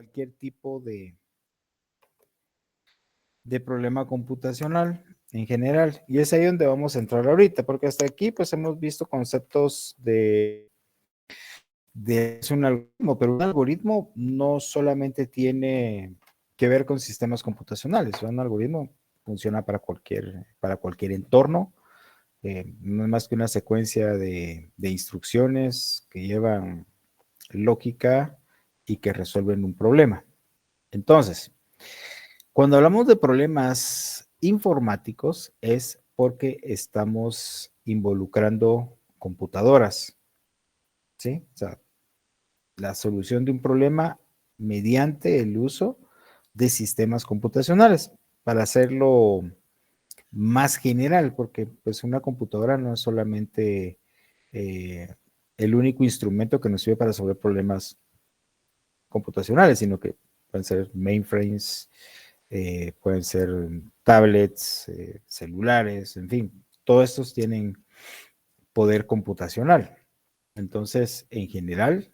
cualquier tipo de problema computacional en general. Y es ahí donde vamos a entrar ahorita, porque hasta aquí pues hemos visto conceptos de un algoritmo, pero un algoritmo no solamente tiene que ver con sistemas computacionales. Un algoritmo funciona para cualquier entorno. No es más que una secuencia de instrucciones que llevan lógica y que resuelven un problema. Entonces, cuando hablamos de problemas informáticos es porque estamos involucrando computadoras, ¿sí? O sea, la solución de un problema mediante el uso de sistemas computacionales. Para hacerlo más general, porque pues una computadora no es solamente el único instrumento que nos sirve para resolver problemas computacionales, sino que pueden ser mainframes, pueden ser tablets, celulares, en fin, todos estos tienen poder computacional. Entonces, en general,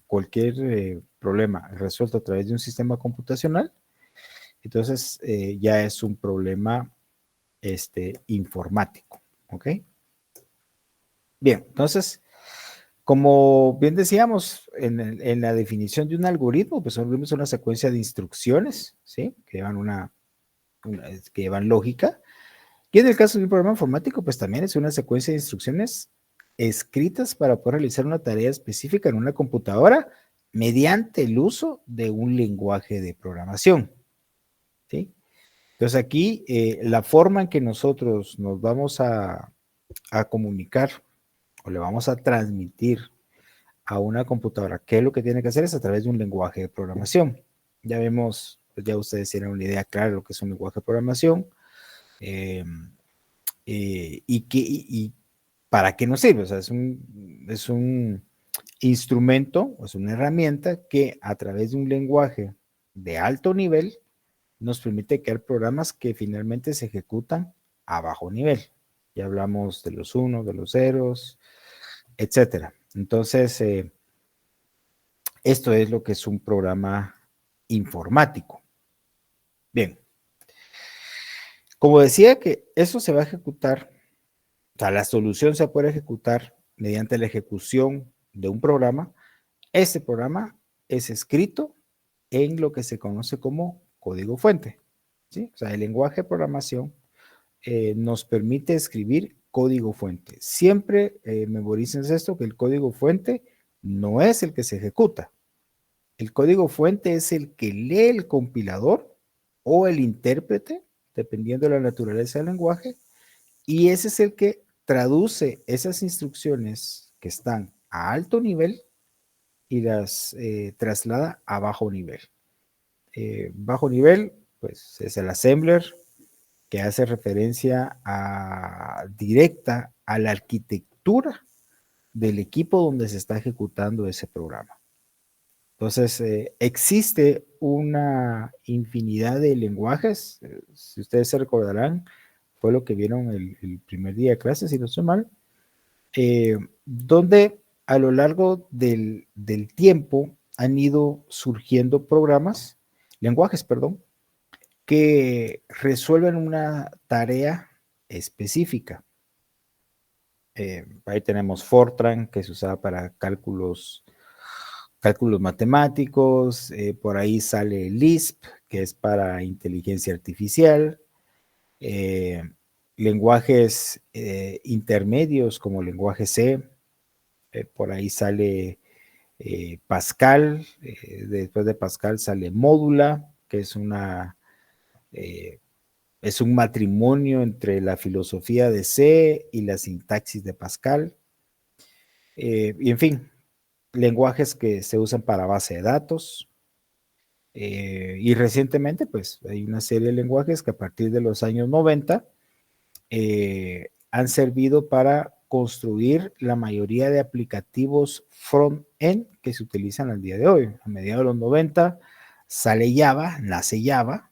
cualquier problema resuelto a través de un sistema computacional, entonces ya es un problema informático, ¿ok? Bien, entonces, como bien decíamos en la definición de un algoritmo, pues un algoritmo es una secuencia de instrucciones, ¿sí? Que llevan lógica. Y en el caso de un programa informático, pues también es una secuencia de instrucciones escritas para poder realizar una tarea específica en una computadora mediante el uso de un lenguaje de programación, ¿sí? Entonces aquí la forma en que nosotros nos vamos a comunicar o le vamos a transmitir a una computadora qué es lo que tiene que hacer es a través de un lenguaje de programación. Ya vemos, pues ya ustedes tienen una idea clara de lo que es un lenguaje de programación. Y para qué nos sirve. O sea, es un instrumento, es una herramienta que a través de un lenguaje de alto nivel nos permite crear programas que finalmente se ejecutan a bajo nivel. Ya hablamos de los unos, de los ceros, etcétera. Entonces, esto es lo que es un programa informático. Bien. Como decía que eso se va a ejecutar, o sea, la solución se puede ejecutar mediante la ejecución de un programa. Este programa es escrito en lo que se conoce como código fuente, ¿sí? O sea, el lenguaje de programación nos permite escribir código fuente. Siempre memoricen esto, que el código fuente no es el que se ejecuta. El código fuente es el que lee el compilador o el intérprete, dependiendo de la naturaleza del lenguaje, y ese es el que traduce esas instrucciones que están a alto nivel y las traslada a bajo nivel. Bajo nivel, pues es el assembler, que hace referencia directa a la arquitectura del equipo donde se está ejecutando ese programa. Entonces, existe una infinidad de lenguajes. Si ustedes se recordarán, fue lo que vieron el primer día de clase, si no estoy mal, donde a lo largo del tiempo han ido surgiendo lenguajes, perdón, que resuelven una tarea específica. Ahí tenemos Fortran, que se usaba para cálculos matemáticos. Por ahí sale Lisp, que es para inteligencia artificial. Lenguajes intermedios como lenguaje C. Por ahí sale Pascal. Después de Pascal sale Módula, que es es un matrimonio entre la filosofía de C y la sintaxis de Pascal. Y en fin, lenguajes que se usan para base de datos. Y recientemente, pues, hay una serie de lenguajes que a partir de los años 90 han servido para construir la mayoría de aplicativos front-end que se utilizan al día de hoy. A mediados de los 90 nace Java,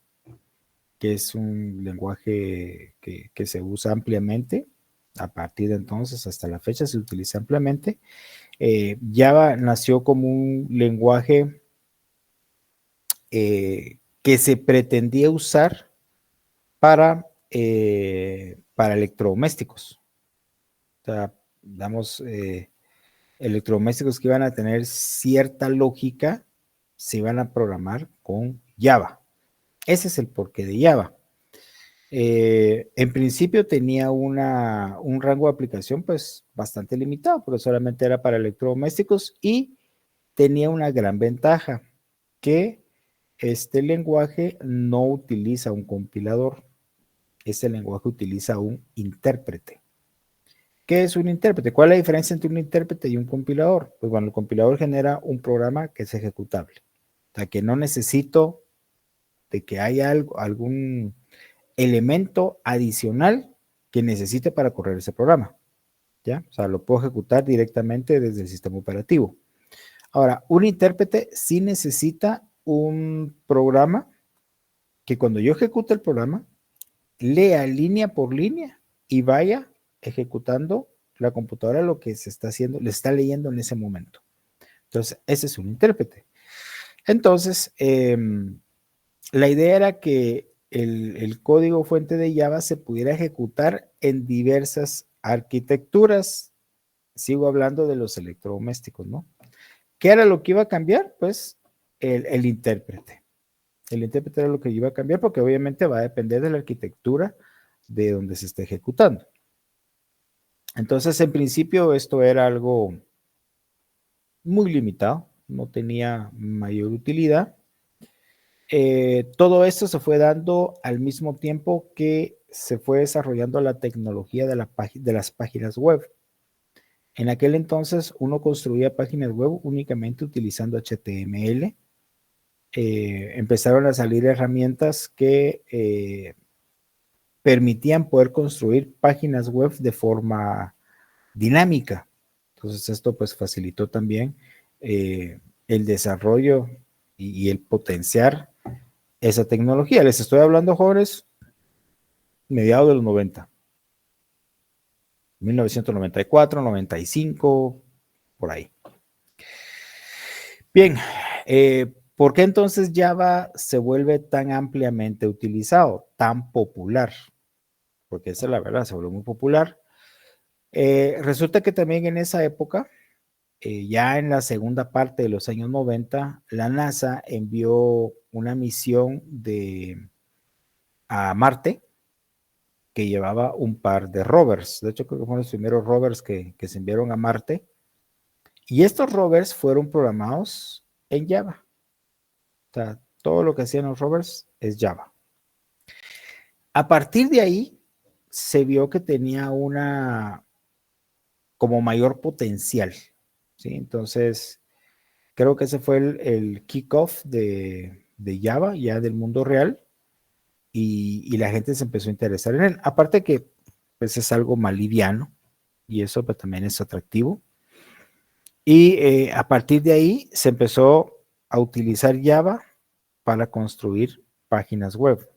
que es un lenguaje que se usa ampliamente. A partir de entonces hasta la fecha se utiliza ampliamente. Java nació como un lenguaje que se pretendía usar para electrodomésticos. O sea, damos electrodomésticos que iban a tener cierta lógica, se iban a programar con Java. Ese es el porqué de Java. En principio tenía un rango de aplicación pues bastante limitado, porque solamente era para electrodomésticos y tenía una gran ventaja, que este lenguaje no utiliza un compilador, este lenguaje utiliza un intérprete. ¿Qué es un intérprete? ¿Cuál es la diferencia entre un intérprete y un compilador? Pues bueno, el compilador genera un programa que es ejecutable, o sea que no necesito de que haya algún elemento adicional que necesite para correr ese programa, ¿ya? O sea, lo puedo ejecutar directamente desde el sistema operativo. Ahora, un intérprete sí necesita un programa que cuando yo ejecute el programa, lea línea por línea y vaya ejecutando la computadora lo que se está haciendo, le está leyendo en ese momento. Entonces, ese es un intérprete. Entonces, la idea era que el código fuente de Java se pudiera ejecutar en diversas arquitecturas. Sigo hablando de los electrodomésticos, ¿no? ¿Qué era lo que iba a cambiar? Pues el intérprete. El intérprete era lo que iba a cambiar porque obviamente va a depender de la arquitectura de donde se esté ejecutando. Entonces, en principio, esto era algo muy limitado, no tenía mayor utilidad. Todo esto se fue dando al mismo tiempo que se fue desarrollando la tecnología de las páginas web. En aquel entonces uno construía páginas web únicamente utilizando HTML. Empezaron a salir herramientas que permitían poder construir páginas web de forma dinámica. Entonces esto pues facilitó también el desarrollo y el potenciar esa tecnología. Les estoy hablando, jóvenes, mediados de los 90, 1994, 95, por ahí. Bien, ¿por qué entonces Java se vuelve tan ampliamente utilizado, tan popular? Porque esa es la verdad, se volvió muy popular. Resulta que también en esa época, ya en la segunda parte de los años 90, la NASA envió una misión a Marte que llevaba un par de rovers. De hecho, creo que fueron los primeros rovers que se enviaron a Marte. Y estos rovers fueron programados en Java. O sea, todo lo que hacían los rovers es Java. A partir de ahí, se vio que tenía como mayor potencial, ¿sí? Entonces, creo que ese fue el kickoff de Java, ya del mundo real, y la gente se empezó a interesar en él. Aparte que, pues, es algo más liviano, y eso pues, también es atractivo. Y a partir de ahí se empezó a utilizar Java para construir páginas web.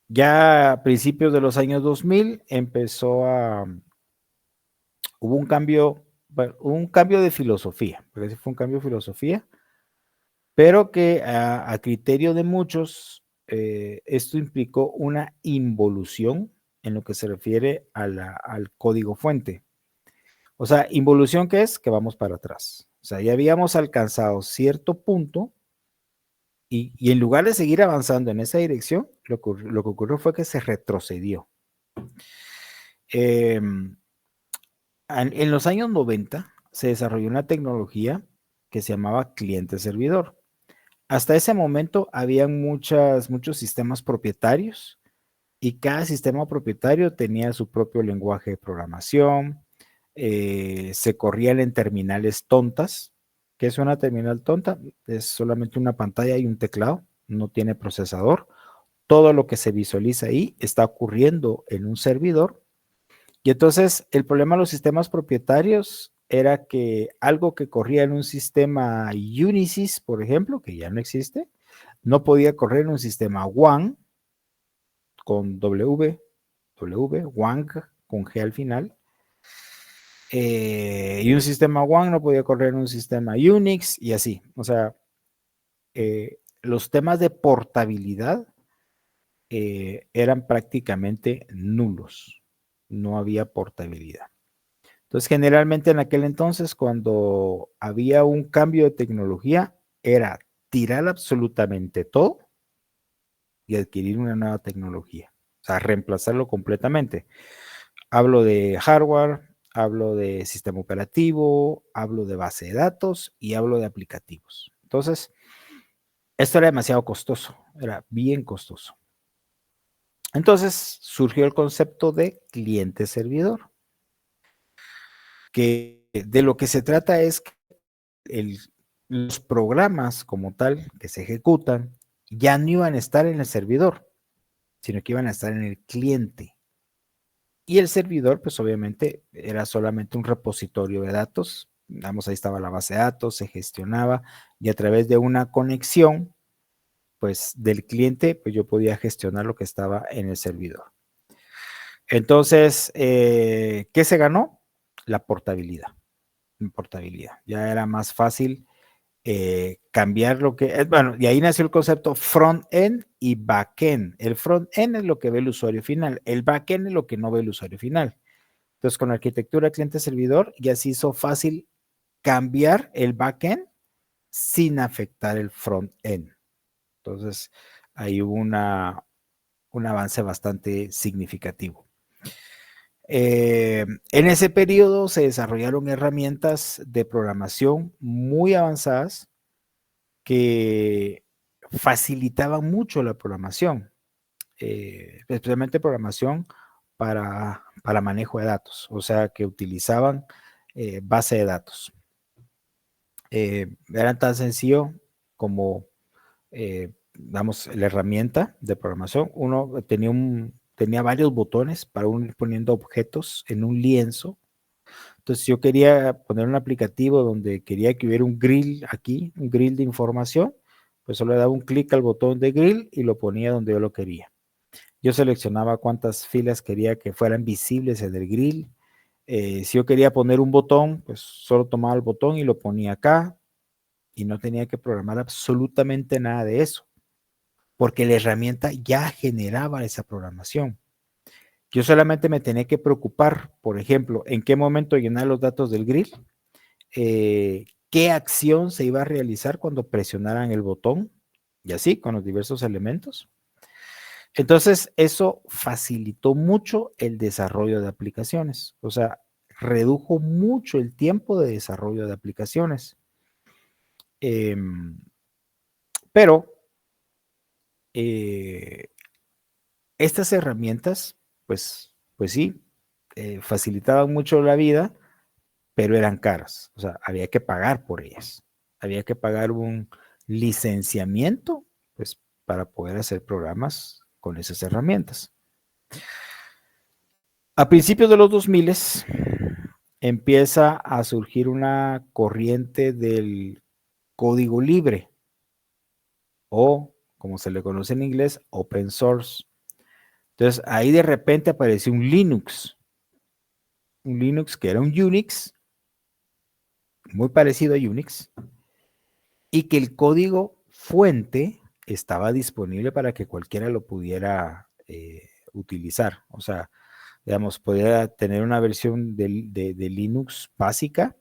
Ya a principios de los años 2000 hubo un cambio de filosofía, porque sí fue un cambio de filosofía, pero que a criterio de muchos, esto implicó una involución en lo que se refiere al código fuente. O sea, involución, ¿qué es? Que vamos para atrás. O sea, ya habíamos alcanzado cierto punto y en lugar de seguir avanzando en esa dirección, lo que ocurrió fue que se retrocedió. En los años 90 se desarrolló una tecnología que se llamaba cliente-servidor. Hasta ese momento habían muchos sistemas propietarios y cada sistema propietario tenía su propio lenguaje de programación, se corrían en terminales tontas. ¿Qué es una terminal tonta? Es solamente una pantalla y un teclado, no tiene procesador. Todo lo que se visualiza ahí está ocurriendo en un servidor. Y entonces el problema de los sistemas propietarios era que algo que corría en un sistema Unisys, por ejemplo, que ya no existe, no podía correr en un sistema WAN con WANG con G al final. y un sistema One no podía correr en un sistema Unix y así. O sea, los temas de portabilidad eran prácticamente nulos. No había portabilidad. Entonces, generalmente en aquel entonces, cuando había un cambio de tecnología, era tirar absolutamente todo y adquirir una nueva tecnología. O sea, reemplazarlo completamente. Hablo de hardware, hablo de sistema operativo, hablo de base de datos y hablo de aplicativos. Entonces, esto era demasiado costoso, era bien costoso. Entonces, surgió el concepto de cliente-servidor, que de lo que se trata es que los programas como tal que se ejecutan ya no iban a estar en el servidor, sino que iban a estar en el cliente. Y el servidor, pues obviamente era solamente un repositorio de datos. Vamos, ahí estaba la base de datos, se gestionaba y a través de una conexión, pues del cliente, pues yo podía gestionar lo que estaba en el servidor. Entonces, ¿qué se ganó? La portabilidad. Portabilidad. Ya era más fácil cambiar lo que, bueno, y ahí nació el concepto front-end y back-end. El front-end es lo que ve el usuario final, el back-end es lo que no ve el usuario final. Entonces, con la arquitectura cliente-servidor ya se hizo fácil cambiar el back-end sin afectar el front-end. Entonces, ahí hubo un avance bastante significativo. En ese periodo se desarrollaron herramientas de programación muy avanzadas que facilitaban mucho la programación, especialmente programación para manejo de datos, o sea, que utilizaban base de datos. Era tan sencillo como, vamos, la herramienta de programación. Uno tenía varios botones para uno ir poniendo objetos en un lienzo. Entonces, yo quería poner un aplicativo donde quería que hubiera un grill aquí, un grill de información, pues solo le daba un clic al botón de grill y lo ponía donde yo lo quería. Yo seleccionaba cuántas filas quería que fueran visibles en el grill. Si yo quería poner un botón, pues solo tomaba el botón y lo ponía acá y no tenía que programar absolutamente nada de eso, porque la herramienta ya generaba esa programación. Yo solamente me tenía que preocupar, por ejemplo, en qué momento llenar los datos del grill, qué acción se iba a realizar cuando presionaran el botón y así con los diversos elementos. Entonces, eso facilitó mucho el desarrollo de aplicaciones, o sea, redujo mucho el tiempo de desarrollo de aplicaciones. Pero estas herramientas, pues sí, facilitaban mucho la vida, pero eran caras, o sea, había que pagar por ellas, había que pagar un licenciamiento, pues, para poder hacer programas con esas herramientas. A principios de los 2000 empieza a surgir una corriente del código libre o, como se le conoce en inglés, open source. Entonces, ahí de repente apareció un Linux que era un Unix, muy parecido a Unix, y que el código fuente estaba disponible para que cualquiera lo pudiera utilizar. O sea, digamos, podía tener una versión de Linux básica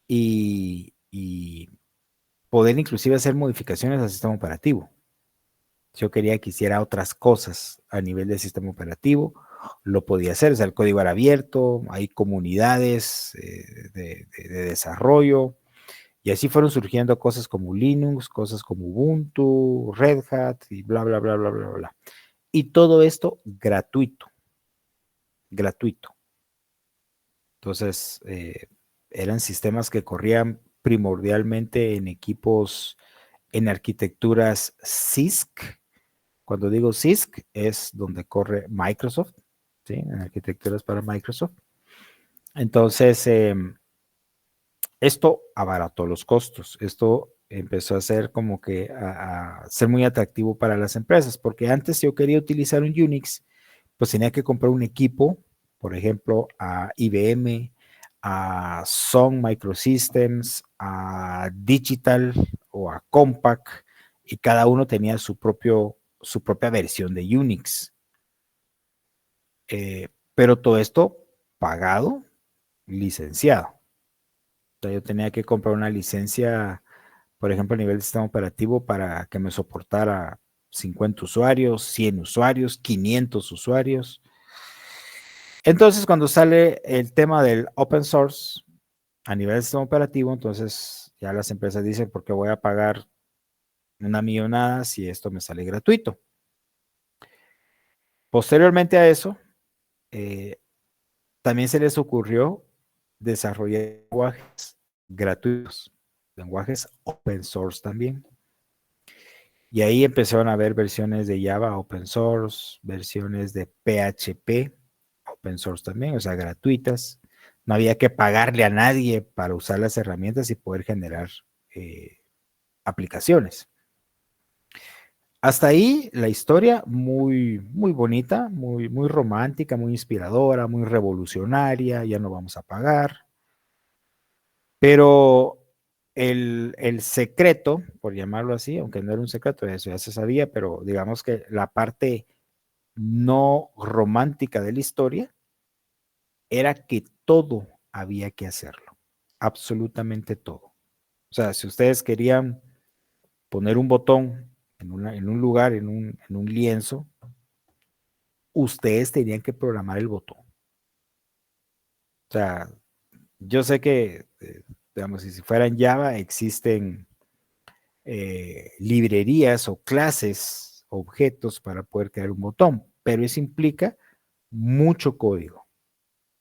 y poder inclusive hacer modificaciones al sistema operativo. Yo quería que hiciera otras cosas a nivel del sistema operativo, lo podía hacer. O sea, el código era abierto, hay comunidades de desarrollo, y así fueron surgiendo cosas como Linux, cosas como Ubuntu, Red Hat y bla, bla, bla, bla, bla, bla. Y todo esto gratuito, gratuito. Entonces, eran sistemas que corrían primordialmente en equipos, en arquitecturas CISC. Cuando digo CISC es donde corre Microsoft, ¿sí? En arquitecturas para Microsoft. Entonces, esto abarató los costos. Esto empezó a ser como que a ser muy atractivo para las empresas, porque antes yo quería utilizar un Unix, pues tenía que comprar un equipo, por ejemplo, a IBM, a Sun Microsystems, a Digital o a Compaq, y cada uno tenía su propia versión de Unix. Pero todo esto pagado, licenciado. O sea, yo tenía que comprar una licencia, por ejemplo, a nivel de sistema operativo para que me soportara 50 usuarios, 100 usuarios, 500 usuarios. Entonces, cuando sale el tema del open source a nivel de sistema operativo, entonces ya las empresas dicen, ¿por qué voy a pagar una millonada si esto me sale gratuito? Posteriormente a eso, también se les ocurrió desarrollar lenguajes gratuitos, lenguajes open source también. Y ahí empezaron a haber versiones de Java open source, versiones de PHP open source también, o sea, gratuitas. No había que pagarle a nadie para usar las herramientas y poder generar aplicaciones. Hasta ahí la historia muy, muy bonita, muy, muy romántica, muy inspiradora, muy revolucionaria, ya no vamos a pagar. Pero el secreto, por llamarlo así, aunque no era un secreto, eso ya se sabía, pero digamos que la parte no romántica de la historia era que todo había que hacerlo, absolutamente todo. O sea, si ustedes querían poner un botón en un lugar, en un lienzo, ustedes tenían que programar el botón. O sea, yo sé que, digamos, si fuera en Java, existen librerías o clases, objetos para poder crear un botón, pero eso implica mucho código.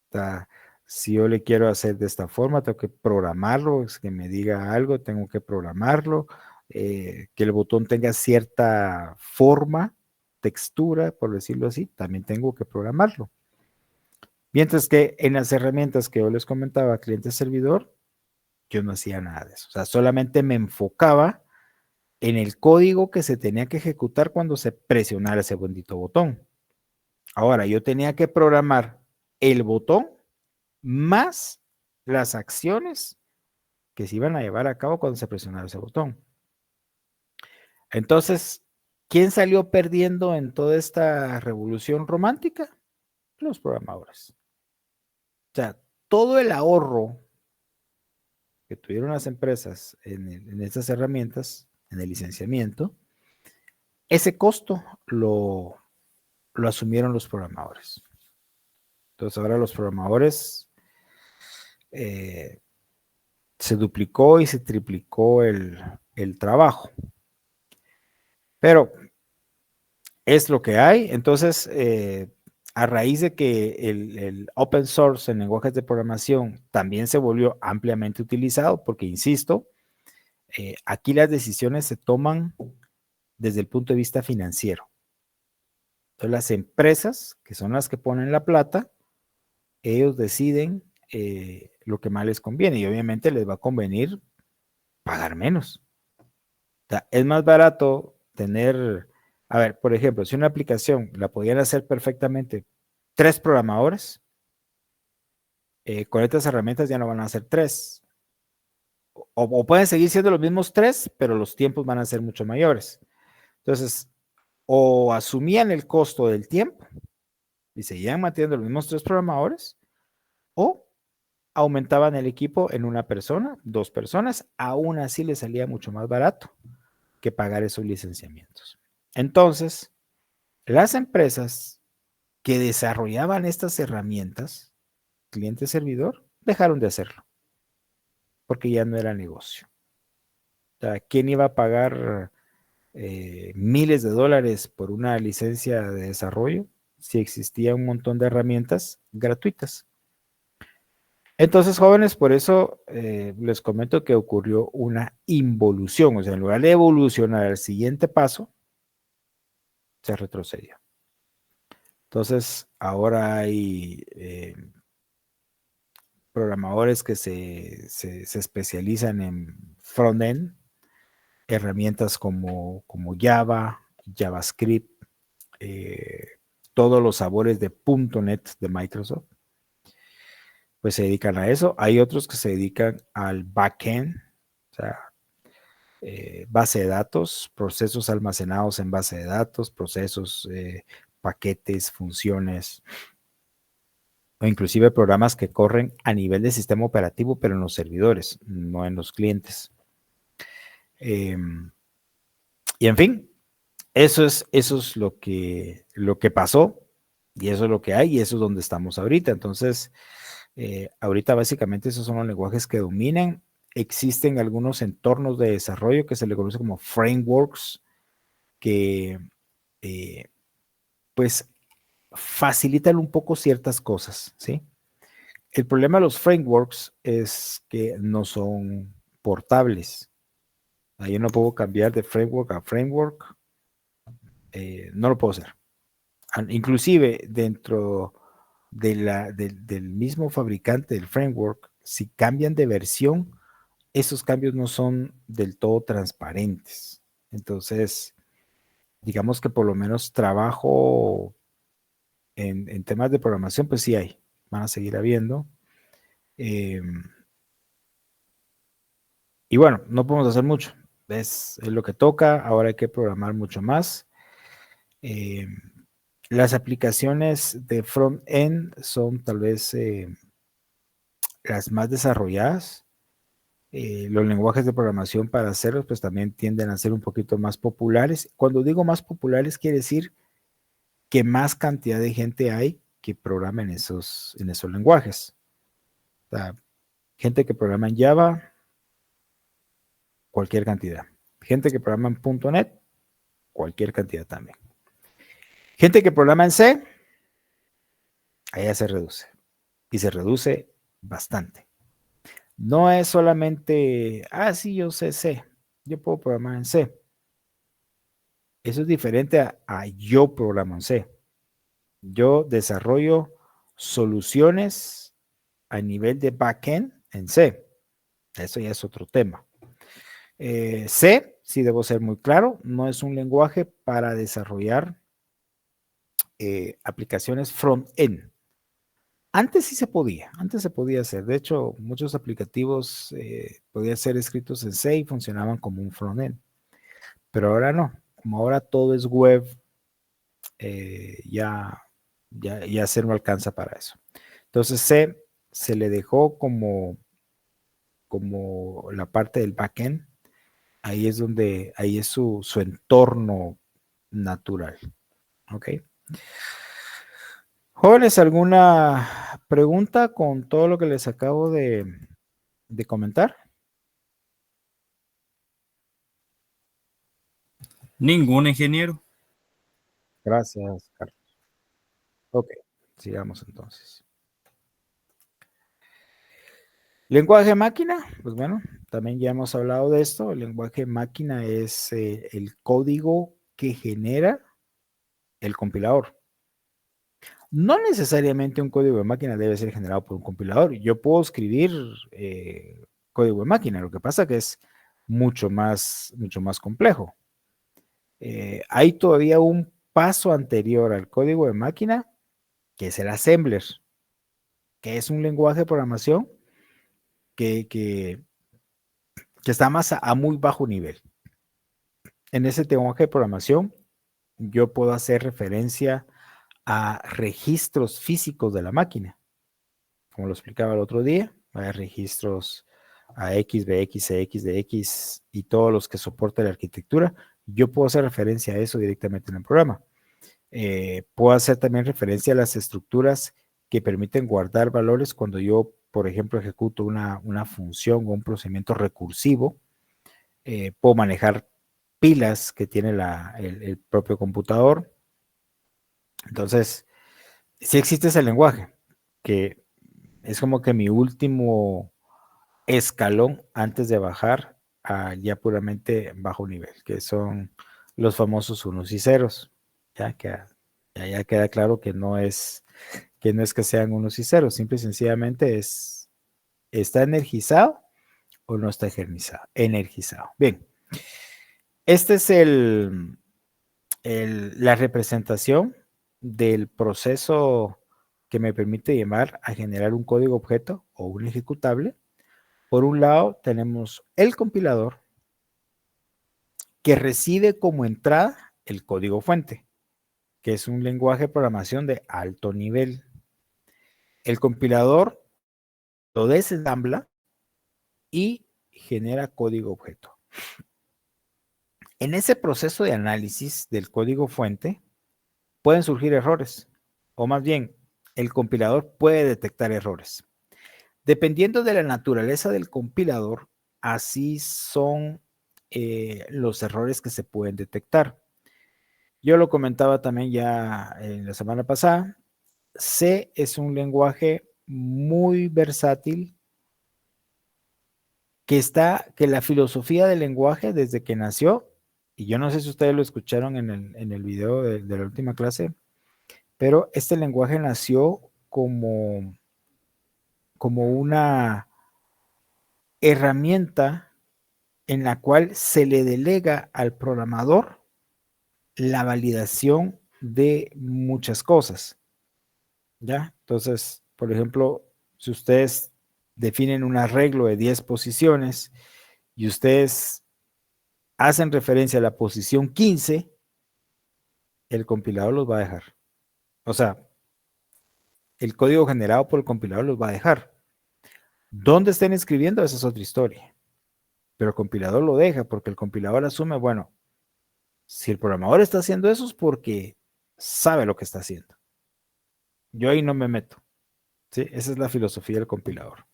O sea, si yo le quiero hacer de esta forma, tengo que programarlo, es que me diga algo, tengo que programarlo, que el botón tenga cierta forma, textura, por decirlo así, también tengo que programarlo. Mientras que en las herramientas que yo les comentaba, cliente-servidor, yo no hacía nada de eso. O sea, solamente me enfocaba en el código que se tenía que ejecutar cuando se presionara ese bendito botón. Ahora, yo tenía que programar el botón más las acciones que se iban a llevar a cabo cuando se presionara ese botón. Entonces, ¿quién salió perdiendo en toda esta revolución romántica? Los programadores. O sea, todo el ahorro que tuvieron las empresas en estas herramientas, en el licenciamiento, ese costo lo asumieron los programadores. Entonces ahora los programadores se duplicó y se triplicó el trabajo. Pero es lo que hay. Entonces, a raíz de que el open source en lenguajes de programación también se volvió ampliamente utilizado, porque insisto, aquí las decisiones se toman desde el punto de vista financiero. Entonces, las empresas, que son las que ponen la plata, ellos deciden lo que más les conviene y obviamente les va a convenir pagar menos. O sea, es más barato tener, a ver, por ejemplo, si una aplicación la podían hacer perfectamente 3 programadores, con estas herramientas ya no van a ser 3. O pueden seguir siendo los mismos 3, pero los tiempos van a ser mucho mayores. Entonces, o asumían el costo del tiempo y seguían manteniendo los mismos 3 programadores, o aumentaban el equipo en una persona, 2 personas, aún así les salía mucho más barato que pagar esos licenciamientos. Entonces, las empresas que desarrollaban estas herramientas, cliente-servidor, dejaron de hacerlo, porque ya no era negocio. O sea, ¿quién iba a pagar miles de dólares por una licencia de desarrollo si existía un montón de herramientas gratuitas? Entonces, jóvenes, por eso les comento que ocurrió una involución, o sea, en lugar de evolucionar al siguiente paso, se retrocedió. Entonces, ahora hay programadores que se especializan en front-end, herramientas como Java, JavaScript, todos los sabores de .NET de Microsoft. pues se dedican a eso. Hay otros que se dedican al backend, o sea, base de datos, procesos almacenados en base de datos, procesos, paquetes, funciones, o inclusive programas que corren a nivel de sistema operativo, pero en los servidores, no en los clientes. Y en fin, eso es lo que pasó, y eso es lo que hay, y eso es donde estamos ahorita. Entonces, ahorita básicamente esos son los lenguajes que dominan. Existen algunos entornos de desarrollo que se le conoce como frameworks, que pues facilitan un poco ciertas cosas, ¿sí? El problema de los frameworks es que no son portables. Yo no puedo cambiar de framework a framework, no lo puedo hacer. Inclusive dentro del mismo fabricante del framework, si cambian de versión, esos cambios no son del todo transparentes. Entonces, digamos que por lo menos trabajo en temas de programación, pues sí hay, van a seguir habiendo. Y bueno, no podemos hacer mucho. Es lo que toca, ahora hay que programar mucho más. Las aplicaciones de front-end son tal vez las más desarrolladas. Los lenguajes de programación para hacerlos, pues también tienden a ser un poquito más populares. Cuando digo más populares, quiere decir que más cantidad de gente hay que programa en esos lenguajes. O sea, gente que programa en Java, cualquier cantidad. Gente que programa en .NET, cualquier cantidad también. Gente que programa en C, allá se reduce. Y se reduce bastante. No es solamente, sí, yo sé C, yo puedo programar en C. Eso es diferente a yo programo en C. Yo desarrollo soluciones a nivel de backend en C. Eso ya es otro tema. C, sí debo ser muy claro, no es un lenguaje para desarrollar aplicaciones front-end. Antes sí se podía, antes se podía hacer. De hecho, muchos aplicativos podían ser escritos en C y funcionaban como un front-end. Pero ahora no. Como ahora todo es web, ya C no alcanza para eso. Entonces C se le dejó como la parte del backend. Ahí es donde, ahí es su entorno natural. ¿Ok? Jóvenes, ¿alguna pregunta con todo lo que les acabo de comentar? Ningún ingeniero. Gracias, Carlos. Ok, sigamos entonces. Lenguaje máquina, pues bueno, también ya hemos hablado de esto. El lenguaje máquina es el código que genera el compilador. No necesariamente un código de máquina debe ser generado por un compilador. Yo puedo escribir código de máquina, lo que pasa que es mucho más complejo. Hay todavía un paso anterior al código de máquina, que es el assembler, que es un lenguaje de programación que está más a muy bajo nivel. En ese lenguaje de programación, yo puedo hacer referencia a registros físicos de la máquina. Como lo explicaba el otro día, hay registros a X, BX, CX, DX y todos los que soporta la arquitectura. Yo puedo hacer referencia a eso directamente en el programa. Puedo hacer también referencia a las estructuras que permiten guardar valores cuando yo, por ejemplo, ejecuto una función o un procedimiento recursivo. Puedo manejar pilas que tiene el propio computador. Entonces, sí existe ese lenguaje, que es como que mi último escalón antes de bajar a ya puramente bajo nivel, que son los famosos unos y ceros. Ya queda claro que no es que sean unos y ceros, simple y sencillamente está energizado o no está energizado. Bien, este es la representación del proceso que me permite llevar a generar un código objeto o un ejecutable. Por un lado, tenemos el compilador que recibe como entrada el código fuente, que es un lenguaje de programación de alto nivel. El compilador lo desensambla y genera código objeto. En ese proceso de análisis del código fuente pueden surgir errores, o más bien, el compilador puede detectar errores. Dependiendo de la naturaleza del compilador, así son los errores que se pueden detectar. Yo lo comentaba también ya en la semana pasada. C es un lenguaje muy versátil que la filosofía del lenguaje desde que nació, y yo no sé si ustedes lo escucharon en el video de la última clase, pero este lenguaje nació como una herramienta en la cual se le delega al programador la validación de muchas cosas, ¿ya? Entonces, por ejemplo, si ustedes definen un arreglo de 10 posiciones y ustedes hacen referencia a la posición 15, el compilador los va a dejar. O sea, el código generado por el compilador los va a dejar. ¿Dónde estén escribiendo? Esa es otra historia. Pero el compilador lo deja porque el compilador asume, bueno, si el programador está haciendo eso es porque sabe lo que está haciendo. Yo ahí no me meto. ¿Sí? Esa es la filosofía del compilador.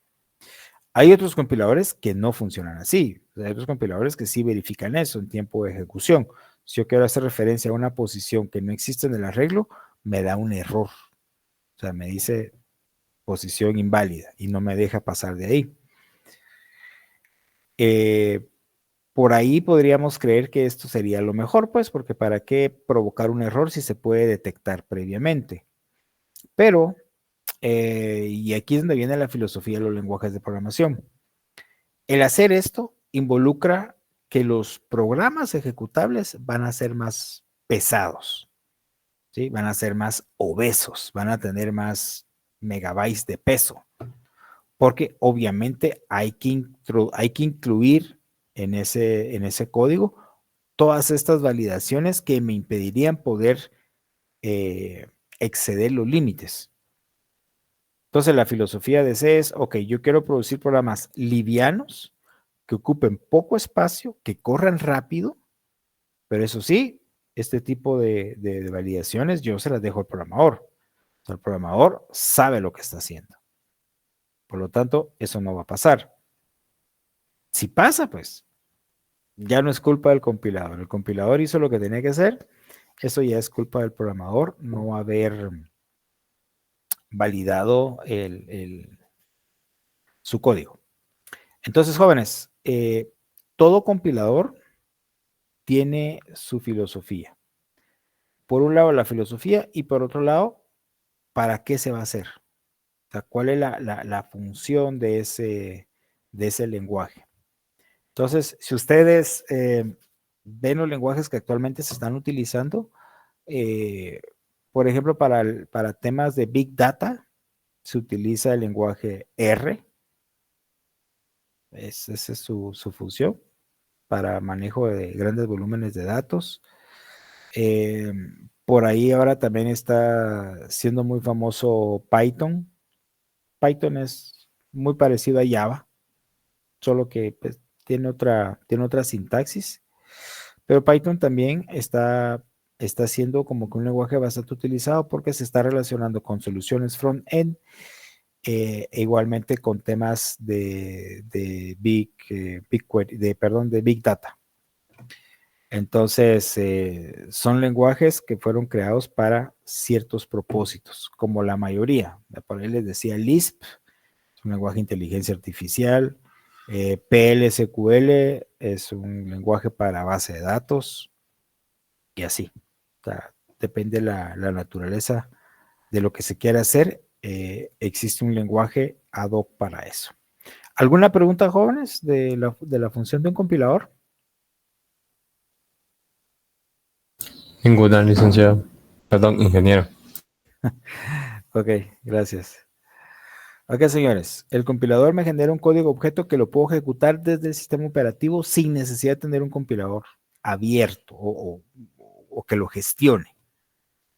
Hay otros compiladores que no funcionan así. Hay otros compiladores que sí verifican eso en tiempo de ejecución. Si yo quiero hacer referencia a una posición que no existe en el arreglo, me da un error. O sea, me dice posición inválida y no me deja pasar de ahí. Por ahí podríamos creer que esto sería lo mejor, pues, porque ¿para qué provocar un error si se puede detectar previamente? Pero, y aquí es donde viene la filosofía de los lenguajes de programación. El hacer esto involucra que los programas ejecutables van a ser más pesados, ¿sí? Van a ser más obesos, van a tener más megabytes de peso, porque obviamente hay que incluir en ese código todas estas validaciones que me impedirían poder exceder los límites. Entonces la filosofía de C es, ok, yo quiero producir programas livianos, que ocupen poco espacio, que corran rápido, pero eso sí, este tipo de validaciones yo se las dejo al programador. O sea, el programador sabe lo que está haciendo. Por lo tanto, eso no va a pasar. Si pasa, pues ya no es culpa del compilador. El compilador hizo lo que tenía que hacer. Eso ya es culpa del programador no haber validado su código. Entonces, jóvenes, todo compilador tiene su filosofía. Por un lado, la filosofía y por otro lado, ¿para qué se va a hacer? O sea, ¿cuál es la función de ese lenguaje? Entonces, si ustedes ven los lenguajes que actualmente se están utilizando, por ejemplo, para temas de Big Data, se utiliza el lenguaje R. Esa es su función para manejo de grandes volúmenes de datos. Por ahí ahora también está siendo muy famoso Python. Python es muy parecido a Java, solo que pues, tiene otra sintaxis. Pero Python también está siendo como que un lenguaje bastante utilizado porque se está relacionando con soluciones front-end e igualmente con temas de Big Data. Entonces, son lenguajes que fueron creados para ciertos propósitos, como la mayoría. Por ahí les decía Lisp, es un lenguaje de inteligencia artificial. PLSQL es un lenguaje para base de datos y así. O sea, depende de la naturaleza de lo que se quiera hacer. Existe un lenguaje ad hoc para eso. ¿Alguna pregunta, jóvenes, de la función de un compilador? Ninguna, licenciado. Perdón, ingeniero. Ok, gracias. Ok, señores, el compilador me genera un código objeto que lo puedo ejecutar desde el sistema operativo sin necesidad de tener un compilador abierto o que lo gestione.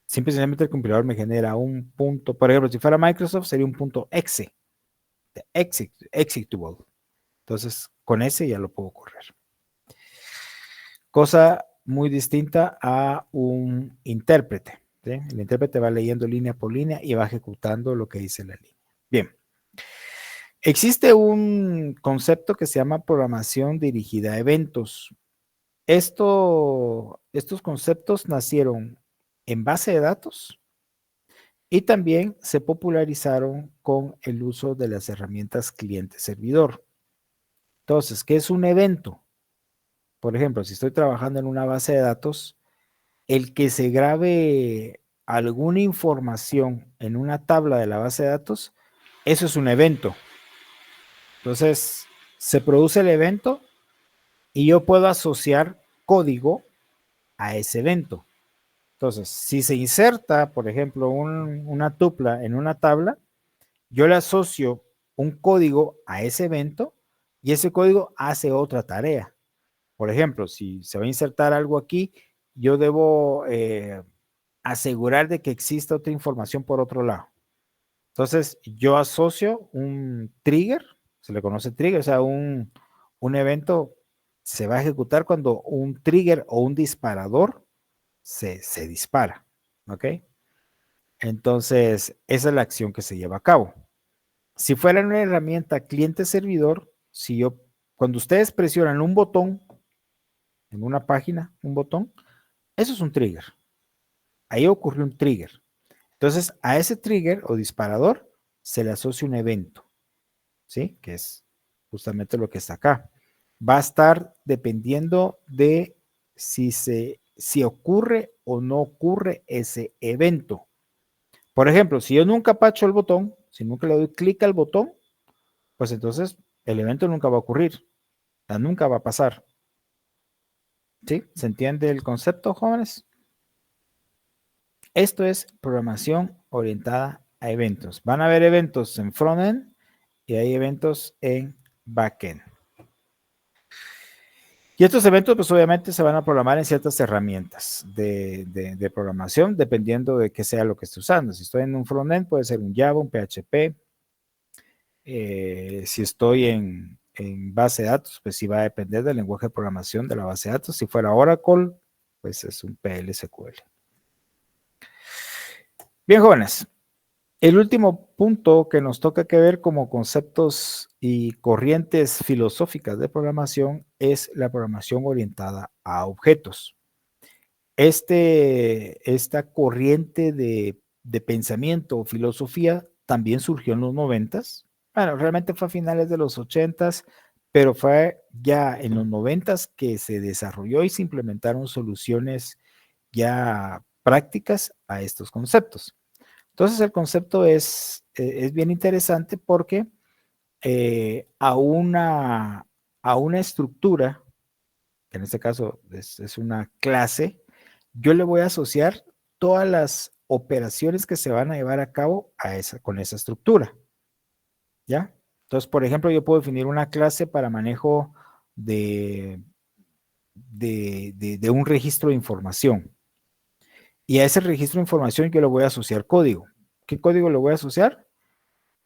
Simplemente el compilador me genera un punto, por ejemplo, si fuera Microsoft sería un punto exe, executable. Entonces, con ese ya lo puedo correr. Cosa muy distinta a un intérprete. ¿Sí? El intérprete va leyendo línea por línea y va ejecutando lo que dice la línea. Bien. Existe un concepto que se llama programación dirigida a eventos. Estos conceptos nacieron en base de datos y también se popularizaron con el uso de las herramientas cliente-servidor. Entonces, ¿qué es un evento? Por ejemplo, si estoy trabajando en una base de datos, el que se grabe alguna información en una tabla de la base de datos, eso es un evento. Entonces, se produce el evento y yo puedo asociar código a ese evento. Entonces, si se inserta, por ejemplo, una tupla en una tabla, yo le asocio un código a ese evento y ese código hace otra tarea. Por ejemplo, si se va a insertar algo aquí, yo debo asegurar de que exista otra información por otro lado. Entonces, yo asocio un trigger, se le conoce trigger, o sea, un evento se va a ejecutar cuando un trigger o un disparador se dispara, ¿ok? Entonces, esa es la acción que se lleva a cabo. Si fuera una herramienta cliente-servidor, cuando ustedes presionan un botón en una página, un botón, eso es un trigger. Ahí ocurrió un trigger. Entonces, a ese trigger o disparador se le asocia un evento, ¿sí? Que es justamente lo que está acá. Va a estar dependiendo de si ocurre o no ocurre ese evento. Por ejemplo, si yo nunca pacho el botón, si nunca le doy clic al botón, pues entonces el evento nunca va a ocurrir, nunca va a pasar. ¿Sí? ¿Se entiende el concepto, jóvenes? Esto es programación orientada a eventos. Van a haber eventos en frontend y hay eventos en backend. Y estos eventos, pues obviamente se van a programar en ciertas herramientas de programación, dependiendo de qué sea lo que esté usando. Si estoy en un frontend, puede ser un Java, un PHP. Si estoy en base de datos, pues sí va a depender del lenguaje de programación de la base de datos. Si fuera Oracle, pues es un PL/SQL. Bien, jóvenes. El último punto que nos toca que ver como conceptos y corrientes filosóficas de programación es la programación orientada a objetos. Esta corriente de pensamiento o filosofía también surgió en los 90s. Bueno, realmente fue a finales de los 80s, pero fue ya en los 90s que se desarrolló y se implementaron soluciones ya prácticas a estos conceptos. Entonces el concepto es bien interesante porque a una estructura, que en este caso es una clase, yo le voy a asociar todas las operaciones que se van a llevar a cabo con esa estructura. ¿Ya? Entonces, por ejemplo, yo puedo definir una clase para manejo de un registro de información. Y a ese registro de información yo le voy a asociar código. ¿Qué código le voy a asociar?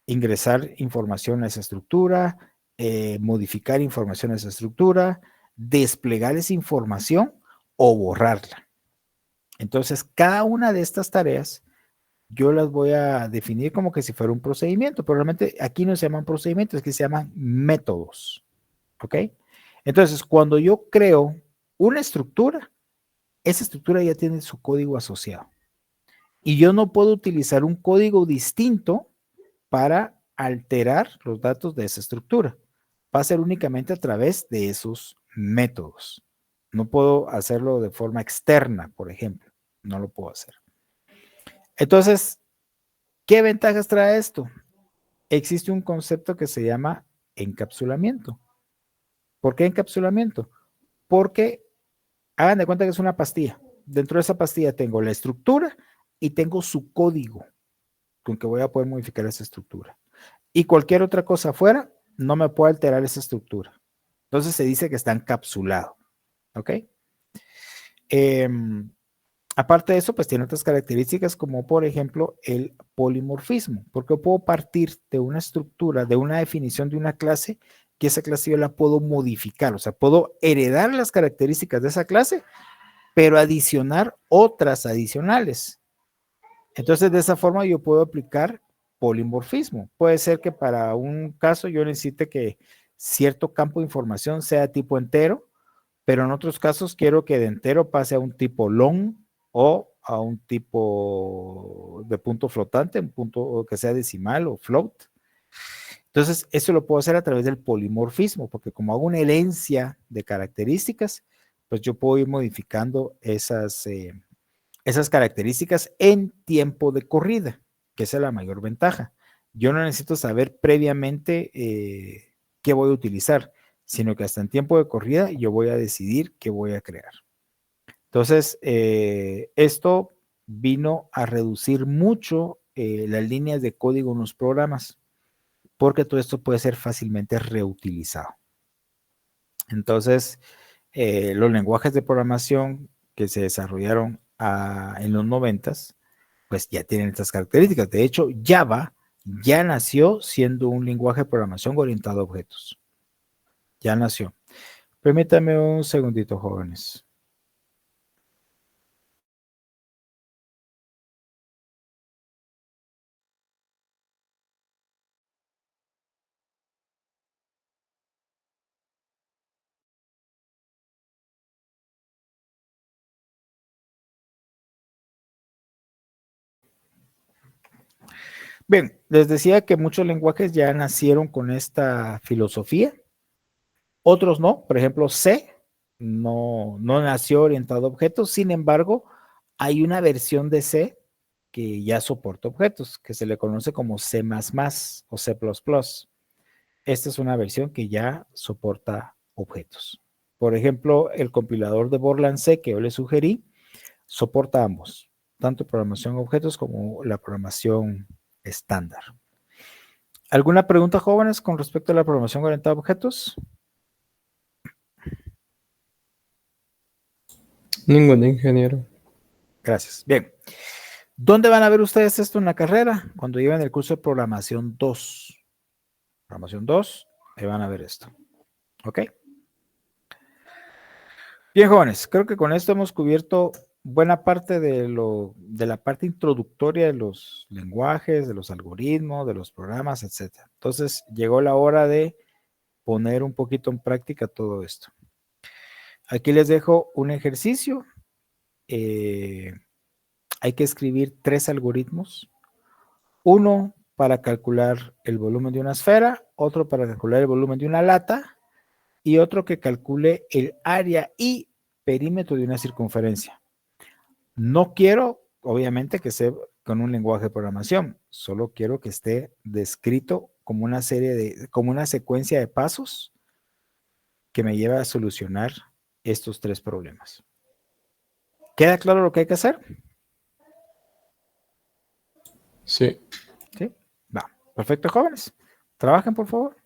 Ingresar información a esa estructura, modificar información a esa estructura, desplegar esa información o borrarla. Entonces, cada una de estas tareas yo las voy a definir como que si fuera un procedimiento, pero realmente aquí no se llaman procedimientos, es que se llaman métodos. ¿Ok? Entonces, cuando yo creo una estructura, esa estructura ya tiene su código asociado. Y yo no puedo utilizar un código distinto para alterar los datos de esa estructura. Va a ser únicamente a través de esos métodos. No puedo hacerlo de forma externa, por ejemplo. No lo puedo hacer. Entonces, ¿qué ventajas trae esto? Existe un concepto que se llama encapsulamiento. ¿Por qué encapsulamiento? Porque hagan de cuenta que es una pastilla. Dentro de esa pastilla tengo la estructura y tengo su código. con que voy a poder modificar esa estructura. Y cualquier otra cosa afuera no me puede alterar esa estructura. Entonces se dice que está encapsulado. ¿Ok? Aparte de eso, pues tiene otras características como por ejemplo el polimorfismo, porque puedo partir de una estructura, de una definición de una clase, que esa clase yo la puedo modificar, o sea, puedo heredar las características de esa clase, pero adicionar otras adicionales. Entonces, de esa forma yo puedo aplicar polimorfismo. Puede ser que para un caso yo necesite que cierto campo de información sea tipo entero, pero en otros casos quiero que de entero pase a un tipo long o a un tipo de punto flotante, un punto que sea decimal o float. Entonces, eso lo puedo hacer a través del polimorfismo, porque como hago una herencia de características, pues yo puedo ir modificando esas características en tiempo de corrida, que esa es la mayor ventaja. Yo no necesito saber previamente qué voy a utilizar, sino que hasta en tiempo de corrida yo voy a decidir qué voy a crear. Entonces, esto vino a reducir mucho las líneas de código en los programas, porque todo esto puede ser fácilmente reutilizado. Entonces, los lenguajes de programación que se desarrollaron en los 90s, pues ya tienen estas características. De hecho, Java ya nació siendo un lenguaje de programación orientado a objetos. Ya nació. Permítame un segundito, jóvenes. Bien, les decía que muchos lenguajes ya nacieron con esta filosofía, otros no. Por ejemplo, C no nació orientado a objetos, sin embargo, hay una versión de C que ya soporta objetos, que se le conoce como C++ o C++. Esta es una versión que ya soporta objetos. Por ejemplo, el compilador de Borland C que yo le sugerí soporta ambos, tanto programación objetos como la programación estándar. ¿Alguna pregunta, jóvenes, con respecto a la programación orientada a objetos? Ningún ingeniero. Gracias. Bien. ¿Dónde van a ver ustedes esto en la carrera? Cuando lleven el curso de programación 2. Programación 2, ahí van a ver esto. ¿Ok? Bien, jóvenes, creo que con esto hemos cubierto buena parte de la parte introductoria de los lenguajes, de los algoritmos, de los programas, etc. Entonces, llegó la hora de poner un poquito en práctica todo esto. Aquí les dejo un ejercicio. Hay que escribir 3 algoritmos. Uno para calcular el volumen de una esfera, otro para calcular el volumen de una lata y otro que calcule el área y perímetro de una circunferencia. No quiero, obviamente, que sea con un lenguaje de programación, solo quiero que esté descrito como una como una secuencia de pasos que me lleva a solucionar estos 3 problemas. ¿Queda claro lo que hay que hacer? Sí. ¿Sí? Va. Perfecto, jóvenes. Trabajen, por favor.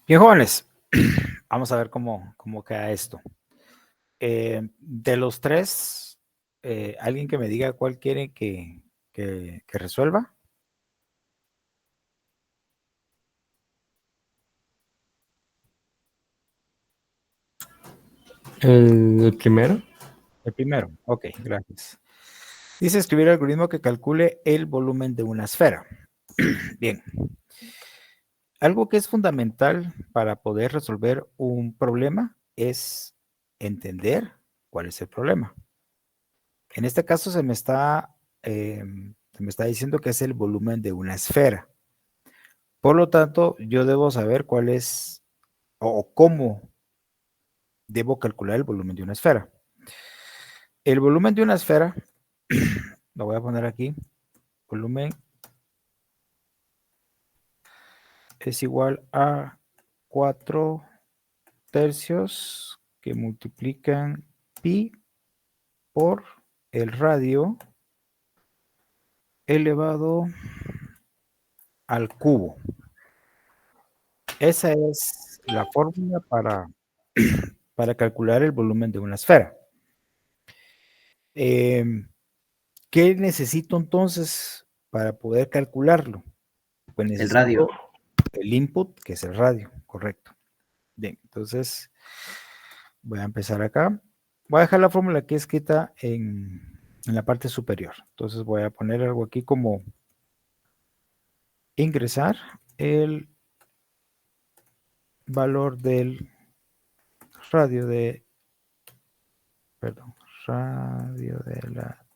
Bien, jóvenes, vamos a ver cómo queda esto. De los tres, alguien que me diga cuál quiere que resuelva. El primero. El primero, ok, gracias. Dice escribir el algoritmo que calcule el volumen de una esfera. Bien. Algo que es fundamental para poder resolver un problema es entender cuál es el problema. En este caso se me está diciendo que es el volumen de una esfera. Por lo tanto, yo debo saber cuál es o cómo debo calcular el volumen de una esfera. El volumen de una esfera, lo voy a poner aquí, volumen es igual a 4/3 que multiplican pi por el radio elevado al cubo. Esa es la fórmula para calcular el volumen de una esfera. ¿Qué necesito entonces para poder calcularlo? Pues El radio. necesito el input, que es el radio, correcto. Bien, entonces voy a empezar acá. Voy a dejar la fórmula aquí escrita en la parte superior. Entonces voy a poner algo aquí como ingresar el valor del radio de la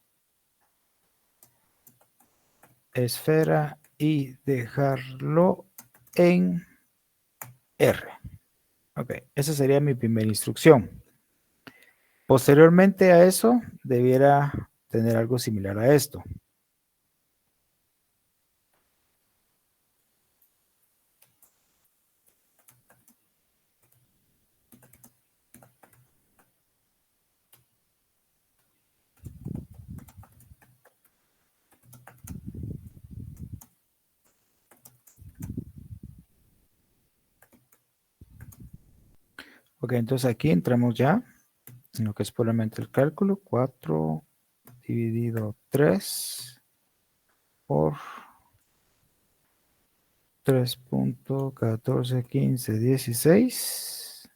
esfera y dejarlo en R. Ok, esa sería mi primera instrucción. Posteriormente a eso, debiera tener algo similar a esto. Ok, entonces aquí entramos ya en lo que es puramente el cálculo. 4 dividido 3 por 3.141516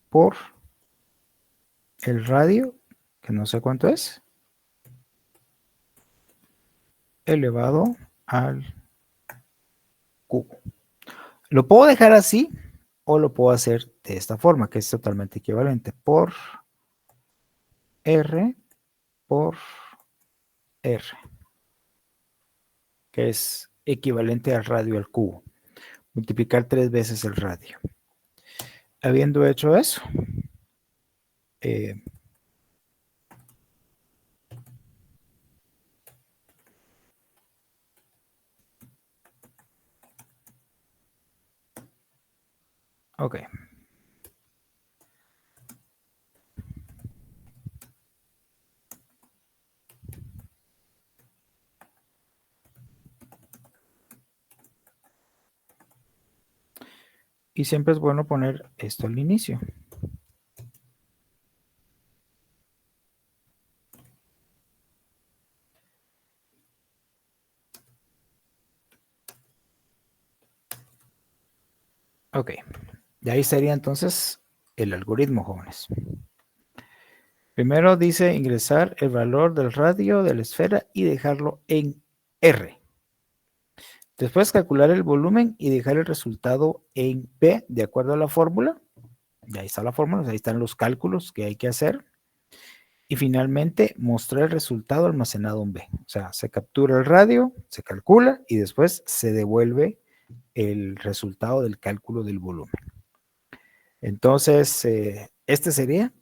por el radio, que no sé cuánto es, elevado al cubo. Lo puedo dejar así o lo puedo hacer de esta forma, que es totalmente equivalente, por R por R, que es equivalente al radio al cubo. Multiplicar 3 veces el radio. Habiendo hecho eso, ok. Y siempre es bueno poner esto al inicio. Ok. Y ahí sería entonces el algoritmo, jóvenes. Primero dice ingresar el valor del radio de la esfera y dejarlo en R. Después calcular el volumen y dejar el resultado en P de acuerdo a la fórmula. Y ahí está la fórmula, ahí están los cálculos que hay que hacer. Y finalmente mostrar el resultado almacenado en B. O sea, se captura el radio, se calcula y después se devuelve el resultado del cálculo del volumen. Entonces, este sería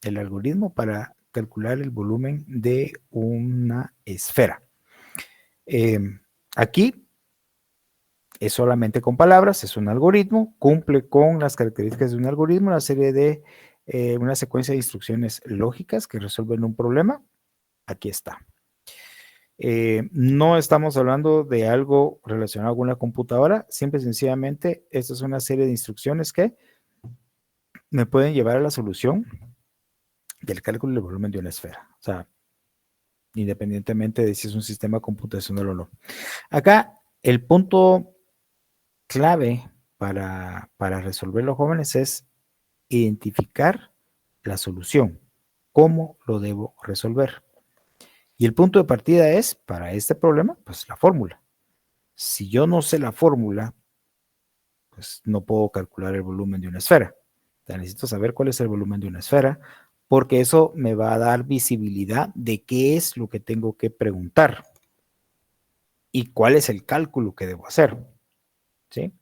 el algoritmo para calcular el volumen de una esfera. Aquí es solamente con palabras, es un algoritmo, cumple con las características de un algoritmo, una serie de, una secuencia de instrucciones lógicas que resuelven un problema. Aquí está. No estamos hablando de algo relacionado con la computadora, simple y sencillamente, esta es una serie de instrucciones que me pueden llevar a la solución del cálculo del volumen de una esfera. O sea, independientemente de si es un sistema computacional o no. Acá, el punto clave para resolver los jóvenes es identificar la solución. ¿Cómo lo debo resolver? Y el punto de partida es, para este problema, pues la fórmula. Si yo no sé la fórmula, pues no puedo calcular el volumen de una esfera. O sea, necesito saber cuál es el volumen de una esfera, porque eso me va a dar visibilidad de qué es lo que tengo que preguntar y cuál es el cálculo que debo hacer. ¿Sí?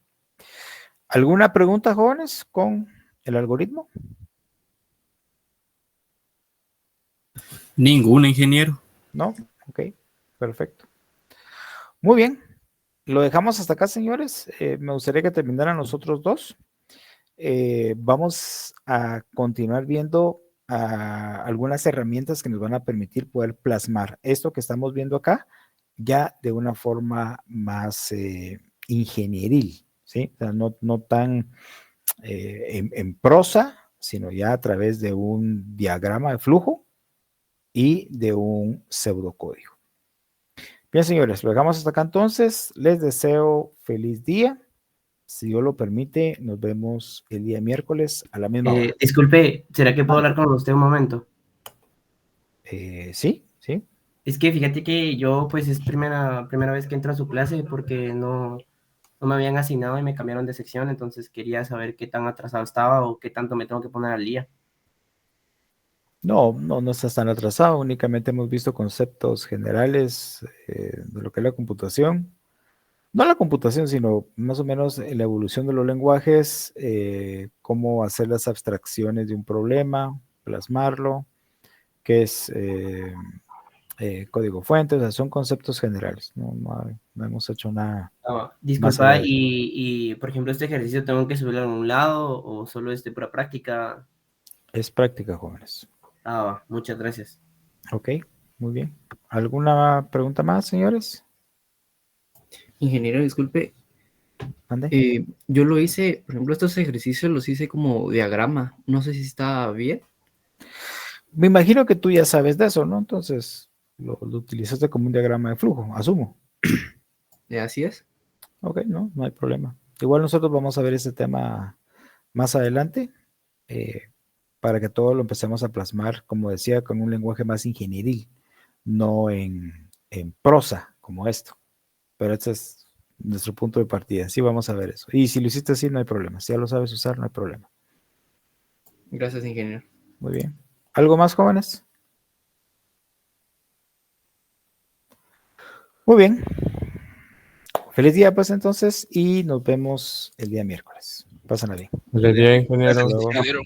¿Alguna pregunta, jóvenes, con el algoritmo? Ningún ingeniero. ¿No? Ok, perfecto. Muy bien. Lo dejamos hasta acá, señores. Me gustaría que terminaran los otros dos. Vamos a continuar viendo algunas herramientas que nos van a permitir poder plasmar esto que estamos viendo acá ya de una forma más ingenieril, ¿sí? O sea, no tan en prosa, sino ya a través de un diagrama de flujo y de un pseudocódigo. Bien, señores, lo dejamos hasta acá entonces. Les deseo feliz día. Si Dios lo permite, nos vemos el día miércoles a la misma hora. Disculpe, ¿será que puedo hablar con usted un momento? Sí, sí. Es que fíjate que yo, pues, es primera vez que entro a su clase porque no me habían asignado y me cambiaron de sección, entonces quería saber qué tan atrasado estaba o qué tanto me tengo que poner al día. No estás tan atrasado. Únicamente hemos visto conceptos generales de lo que es la computación. No la computación, sino más o menos la evolución de los lenguajes, cómo hacer las abstracciones de un problema, plasmarlo, qué es código fuente, o sea, son conceptos generales. No hemos hecho nada. Disculpa, y por ejemplo, ¿este ejercicio tengo que subirlo a un lado o solo es de pura práctica? Es práctica, jóvenes. Muchas gracias. Ok, muy bien. ¿Alguna pregunta más, señores? Ingeniero, disculpe. ¿Ande? Yo lo hice, por ejemplo, estos ejercicios los hice como diagrama. No sé si está bien. Me imagino que tú ya sabes de eso, ¿no? Entonces, lo utilizaste como un diagrama de flujo, asumo. Así es. Ok, no hay problema. Igual nosotros vamos a ver ese tema más adelante para que todo lo empecemos a plasmar, como decía, con un lenguaje más ingenieril, no en prosa como esto. Pero este es nuestro punto de partida. Sí, vamos a ver eso. Y si lo hiciste así, no hay problema. Si ya lo sabes usar, no hay problema. Gracias, ingeniero. Muy bien. ¿Algo más, jóvenes? Muy bien. Feliz día, pues, entonces, y nos vemos el día miércoles. Pásenla bien. Feliz día, ingeniero. Hasta luego.